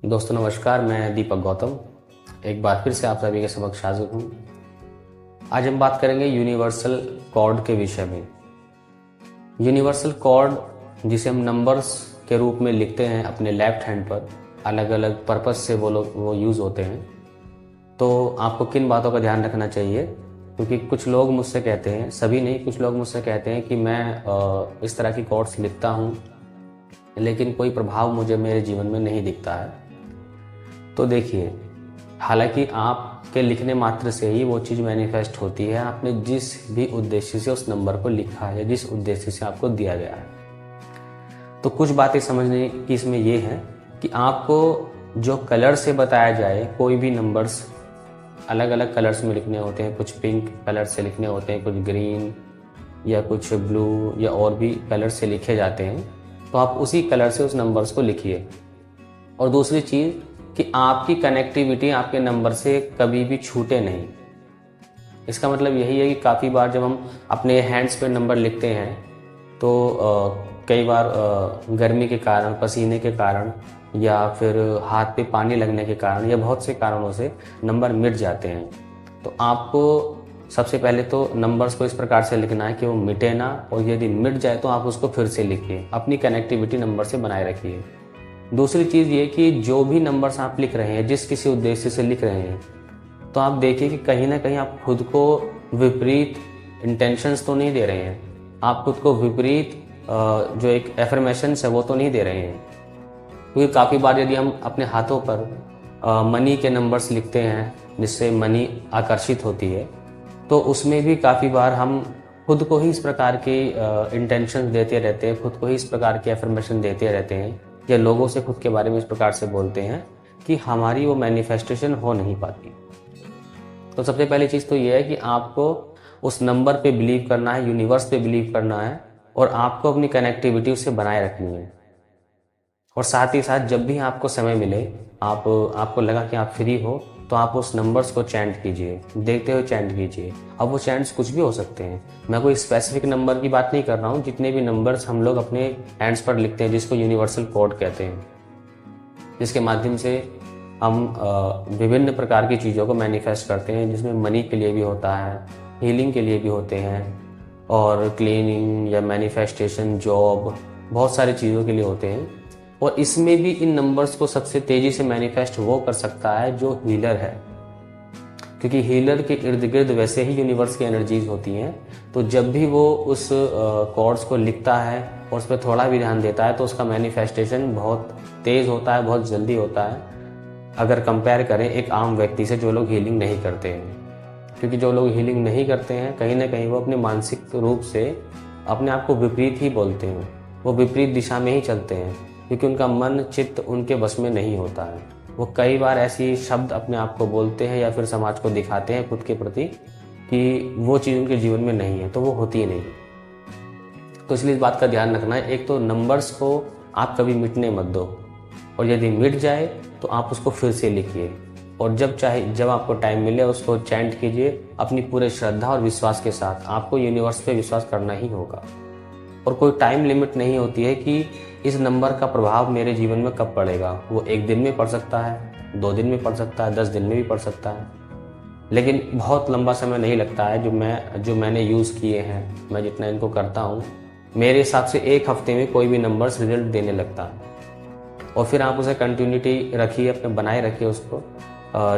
दोस्तों नमस्कार, मैं दीपक गौतम एक बार फिर से आप सभी के समक्ष हाजिर हूँ। आज हम बात करेंगे यूनिवर्सल कॉर्ड के विषय में। यूनिवर्सल कॉर्ड जिसे हम नंबर्स के रूप में लिखते हैं अपने लेफ्ट हैंड पर, अलग अलग पर्पस से वो यूज़ होते हैं। तो आपको किन बातों का ध्यान रखना चाहिए, क्योंकि कुछ लोग मुझसे कहते हैं, सभी नहीं, कुछ लोग मुझसे कहते हैं कि मैं इस तरह की कॉर्ड्स लिखता हूँ लेकिन कोई प्रभाव मुझे मेरे जीवन में नहीं दिखता है। तो देखिए, हालांकि आपके लिखने मात्र से ही वो चीज़ मैनिफेस्ट होती है। आपने जिस भी उद्देश्य से उस नंबर को लिखा है, जिस उद्देश्य से आपको दिया गया है। तो कुछ बातें समझने की इसमें ये है कि आपको जो कलर से बताया जाए, कोई भी नंबर्स अलग अलग कलर्स में लिखने होते हैं। कुछ पिंक कलर से लिखने होते हैं, कुछ ग्रीन या कुछ ब्लू या और भी कलर से लिखे जाते हैं। तो आप उसी कलर से उस नंबर्स को लिखिए। और दूसरी चीज़ कि आपकी कनेक्टिविटी आपके नंबर से कभी भी छूटे नहीं। इसका मतलब यही है कि काफ़ी बार जब हम अपने हैंड्स पे नंबर लिखते हैं तो कई बार गर्मी के कारण, पसीने के कारण या फिर हाथ पे पानी लगने के कारण या बहुत से कारणों से नंबर मिट जाते हैं। तो आपको सबसे पहले तो नंबर्स को इस प्रकार से लिखना है कि वो मिटे ना, और यदि मिट जाए तो आप उसको फिर से लिखिए। अपनी कनेक्टिविटी नंबर से बनाए रखिए। दूसरी चीज़ ये कि जो भी नंबर्स आप लिख रहे हैं, जिस किसी उद्देश्य से लिख रहे हैं, तो आप देखिए कि कहीं ना कहीं आप खुद को विपरीत इंटेंशंस तो नहीं दे रहे हैं। आप खुद को विपरीत जो एक एफर्मेशंस है वो तो नहीं दे रहे हैं। क्योंकि काफ़ी बार यदि हम अपने हाथों पर मनी के नंबर्स लिखते हैं जिससे मनी आकर्षित होती है, तो उसमें भी काफ़ी बार हम खुद को ही इस प्रकार के इंटेंशन देते रहते हैं, खुद को ही इस प्रकार के एफर्मेशन देते रहते हैं, या लोगों से खुद के बारे में इस प्रकार से बोलते हैं कि हमारी वो मैनिफेस्टेशन हो नहीं पाती। तो सबसे पहली चीज़ तो ये है कि आपको उस नंबर पे बिलीव करना है, यूनिवर्स पे बिलीव करना है, और आपको अपनी कनेक्टिविटी उससे बनाए रखनी है। और साथ ही साथ जब भी आपको समय मिले, आपको लगा कि आप फ्री हो, तो आप उस नंबर्स को चैंट कीजिए, देखते हुए चैंट कीजिए। अब वो चैंट्स कुछ भी हो सकते हैं। मैं कोई स्पेसिफिक नंबर की बात नहीं कर रहा हूँ। जितने भी नंबर्स हम लोग अपने हैंड्स पर लिखते हैं, जिसको यूनिवर्सल कोड कहते हैं, जिसके माध्यम से हम विभिन्न प्रकार की चीज़ों को मैनिफेस्ट करते हैं, जिसमें मनी के लिए भी होता है, हीलिंग के लिए भी होते हैं, और क्लीनिंग या मैनिफेस्टेशन, जॉब, बहुत सारी चीज़ों के लिए होते हैं। और इसमें भी इन नंबर्स को सबसे तेज़ी से मैनिफेस्ट वो कर सकता है जो हीलर है, क्योंकि हीलर के इर्द गिर्द वैसे ही यूनिवर्स की एनर्जीज होती हैं। तो जब भी वो उस कॉर्ड्स को लिखता है और उस पर थोड़ा भी ध्यान देता है, तो उसका मैनिफेस्टेशन बहुत तेज़ होता है, बहुत जल्दी होता है, अगर कंपेयर करें एक आम व्यक्ति से जो लोग हीलिंग नहीं करते हैं। क्योंकि जो लोग हीलिंग नहीं करते हैं, कहीं ना कहीं वो अपने मानसिक रूप से अपने आप को विपरीत ही बोलते हैं, वो विपरीत दिशा में ही चलते हैं, क्योंकि उनका मन चित्त उनके बस में नहीं होता है। वो कई बार ऐसी शब्द अपने आप को बोलते हैं या फिर समाज को दिखाते हैं खुद के प्रति कि वो चीज़ उनके जीवन में नहीं है, तो वो होती ही नहीं। तो इसलिए इस बात का ध्यान रखना है। एक तो नंबर्स को आप कभी मिटने मत दो, और यदि मिट जाए तो आप उसको फिर से लिखिए, और जब आपको टाइम मिले उसको चैंट कीजिए अपनी पूरे श्रद्धा और विश्वास के साथ। आपको यूनिवर्स पे विश्वास करना ही होगा, और कोई टाइम लिमिट नहीं होती है कि इस नंबर का प्रभाव मेरे जीवन में कब पड़ेगा। वो 1 दिन में पड़ सकता है, 2 दिन में पड़ सकता है, 10 दिन में भी पड़ सकता है, लेकिन बहुत लंबा समय नहीं लगता है। जो मैंने यूज़ किए हैं, मैं जितना इनको करता हूँ, मेरे हिसाब से 1 हफ्ते में कोई भी नंबर्स रिजल्ट देने लगता है। और फिर आप उसे कंटिन्यूटी रखिए, अपने बनाए रखिए, उसको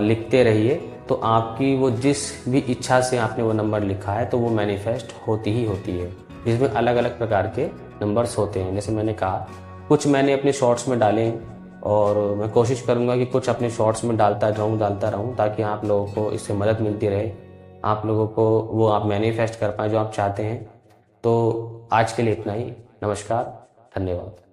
लिखते रहिए, तो आपकी वो जिस भी इच्छा से आपने वो नंबर लिखा है, तो वो मैनिफेस्ट होती ही होती है। जिसमें अलग अलग प्रकार के नंबर्स होते हैं। जैसे मैंने कहा, कुछ मैंने अपने शॉर्ट्स में डाले, और मैं कोशिश करूंगा कि कुछ अपने शॉर्ट्स में डालता रहूं, ताकि आप लोगों को इससे मदद मिलती रहे, आप लोगों को वो आप मैनिफेस्ट कर पाएँ जो आप चाहते हैं। तो आज के लिए इतना ही। नमस्कार, धन्यवाद।